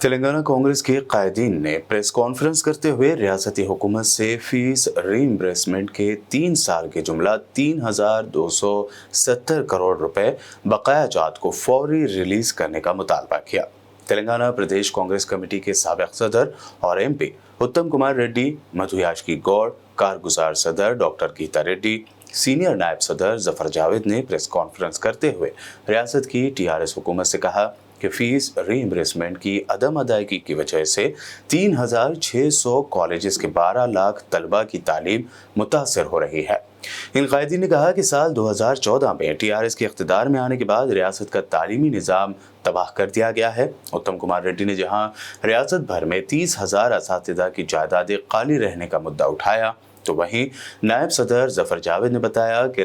तेलंगाना कांग्रेस के कायदीन ने press conference करते हुए रियासती हुकूमत से फीस रीइंबर्समेंट के 3 साल के जुमला 3,270 करोड़ रुपए बकाया जात को फौरी रिलीज करने का मुतालबा किया। तेलंगाना प्रदेश कांग्रेस कमेटी के साबिक सदर और एमपी उत्तम कुमार रेड्डी, मधुयाशकी गौड़, कारगुजार सदर डॉक्टर गीता रेड्डी, सीनियर नायब सदर जफर जावेद ने प्रेस कॉन्फ्रेंस करते हुए रियासत की टीआरएस हुकूमत से कहा कि फीस रीइंबर्समेंट की अदम अदायगी की वजह से 3,600 कॉलेजेस के 12 लाख तलबा की तालीम मुतासर हो रही है। इन कायदीन ने कहा कि साल 2014 में टीआरएस के इख्तिदार में आने के बाद रियासत का तालीमी निज़ाम तबाह कर दिया गया है। उत्तम कुमार रेड्डी ने जहां रियासत भर में 30,000 असातिज़ा की जायदादें खाली रहने का मुद्दा उठाया, तो वहीं नायब सदर जफर जावेद ने बताया कि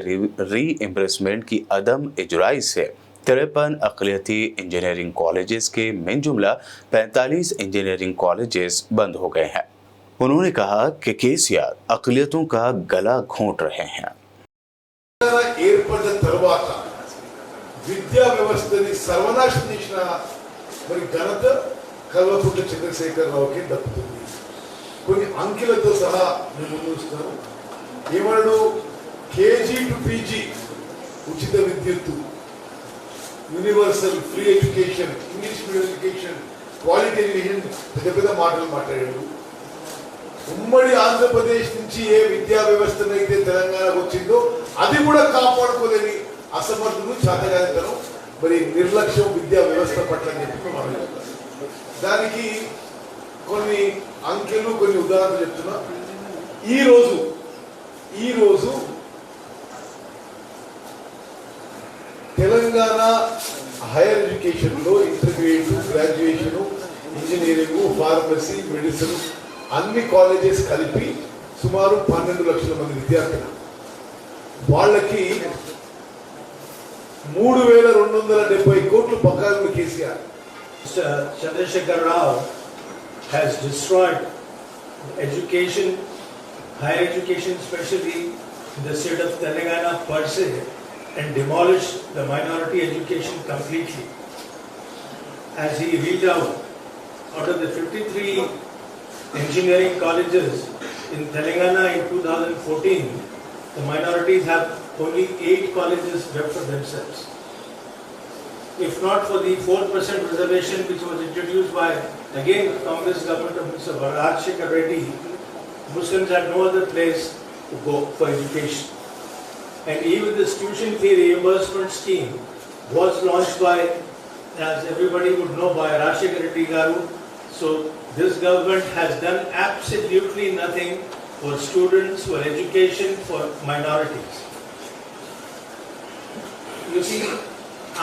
रीइंबर्समेंट की अदम इजराई से 53 अक़लियती इंजीनियरिंग कॉलेजेस के मिन जुमला 45 इंजीनियरिंग कॉलेजेस बंद हो गए हैं। उन्होंने कहा कि केसीआर अक़लियतों का गला घोंट रहे हैं। విద్యా వ్యవస్థని సర్వనాశనం చేసిన మరి ఘనత కల్వకుంట్ల చంద్రశేఖరరావుకి దక్కుతుంది. కొన్ని అంకెలతో సహా నేను ముందుస్తాను. ఏమన్నాడు? కేజీ టు పీజీ ఉచిత విద్యుత్తు, universal free education, English medium education, quality education పెద్ద పెద్ద మాటలు మాట్లాడాడు. ఉమ్మడి ఆంధ్రప్రదేశ్ నుంచి ఏ విద్యా వ్యవస్థనైతే తెలంగాణకు వచ్చిందో అది కూడా కాపాడుకోలేని అసమర్థులు, చాతగానితనం, మరి నిర్లక్ష్యం విద్యా వ్యవస్థ పట్ల చెప్పి మనం దానికి కొన్ని అంకెలు, కొన్ని ఉదాహరణలు చెప్తున్నా. ఈరోజు తెలంగాణ హైయర్ ఎడ్యుకేషన్లో intermediate, graduation, engineering, pharmacy, medicine అన్ని కాలేజెస్ కలిపి సుమారు 12 లక్షల మంది విద్యార్థులు. వాళ్ళకి 3,270 కోట్లు బకాయిలు KCR. Mr. Chandrasekhar Rao has destroyed education, higher education especially in the state of Telangana per se, and demolished the minority education completely. As he read out of the 53 engineering colleges in Telangana in 2014, the minorities have only 8 colleges left for themselves. If not for the 4% reservation which was introduced by, again, the Congress government of Mr. Rajshekar Reddy, Muslims had no other place to go for education. And even this tuition fee reimbursement scheme was launched by, as everybody would know, by Rajshekar Reddy Garu. So this government has done absolutely nothing for students, for education, for minorities. You see,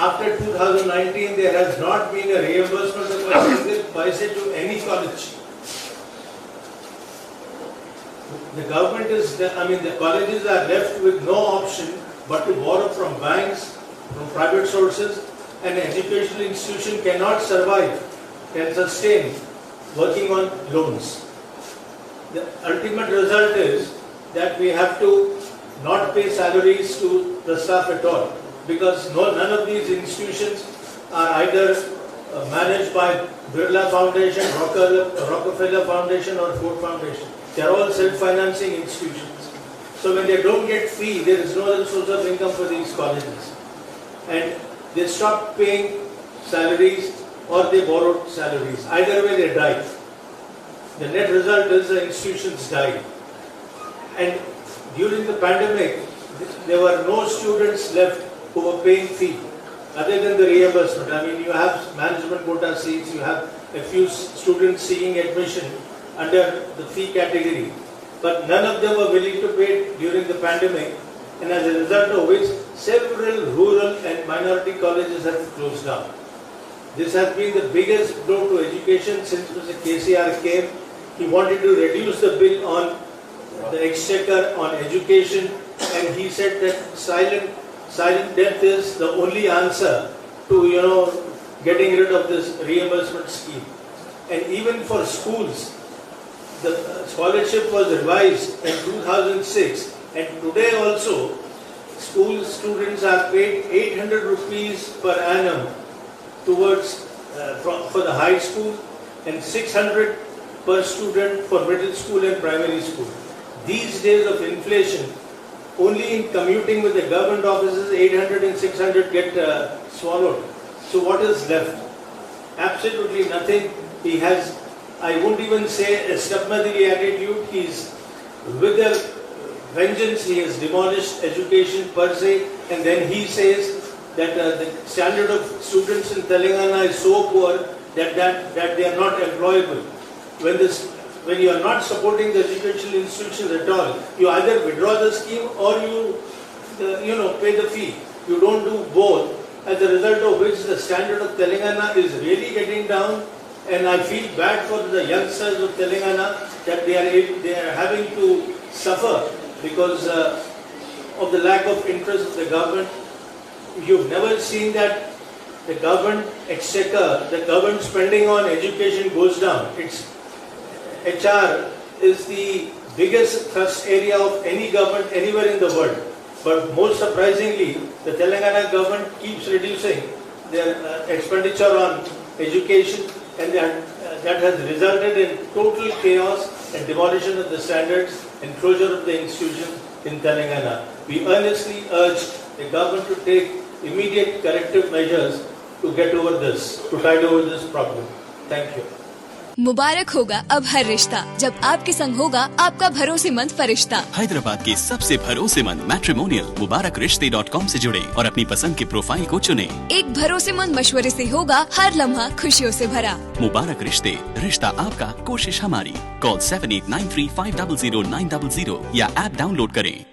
after 2019, there has not been a reimbursement of a single paisa to any college. The government is, the colleges are left with no option but to borrow from banks, from private sources, and an educational institution cannot survive, can sustain working on loans. The ultimate result is that we have to not pay salaries to the staff at all, because none of these institutions are either managed by Birla Foundation, Rockefeller Foundation or Ford Foundation. They are all self-financing institutions. So when they don't get fee, there is no other source of income for these colleges. And they stop paying salaries or they borrowed salaries. Either way they die. The net result is the institutions die. And during the pandemic, there were no students left who were paying fee other than the reimbursement. You have management quota seats, you have a few students seeking admission under the fee category, but none of them were willing to pay during the pandemic, and as a result of which several rural and minority colleges have closed down. This has been the biggest blow to education since Mr. KCR came. He wanted to reduce the bill on the exchequer on education, and he said that silent death is the only answer to getting rid of this reimbursement scheme. And even for schools, the scholarship was revised in 2006, and today also school students are paid 800 rupees per annum towards for the high school and 600 per student for middle school and primary school. These days of inflation, only in commuting with the government offices, 800 and 600 get swallowed. So what is left? Absolutely nothing. He has, I won't even say a stepmotherly attitude. He's with a vengeance. He has demolished education per se, and then he says that the standard of students in Telangana is so poor that they are not employable. When you are not supporting the educational institutions at all, you either withdraw the scheme or you pay the fee. You don't do both. As a result of which the standard of Telangana is really getting down, and I feel bad for the youngsters of Telangana that they are having to suffer because of the lack of interest of the government. You've never seen that the government exchequer, the government spending on education goes down. HR is the biggest thrust area of any government anywhere in the world. But most surprisingly, the Telangana government keeps reducing their expenditure on education, and that has resulted in total chaos and demolition of the standards and closure of the institutions in Telangana. We earnestly urge the government to take immediate corrective measures to get over this, to tide over this problem. Thank you. मुबारक होगा अब हर रिश्ता जब आपके संग होगा आपका भरोसेमंद फरिश्ता। हैदराबाद के सबसे भरोसेमंद मैट्रिमोनियल मुबारकरिश्ते.com से जुड़े और अपनी पसंद के प्रोफाइल को चुने। एक भरोसेमंद मशवरे से होगा हर लम्हा खुशियों से भरा। मुबारक रिश्ते, रिश्ता आपका, कोशिश हमारी। कॉल 7893500900 या ऐप डाउनलोड करें।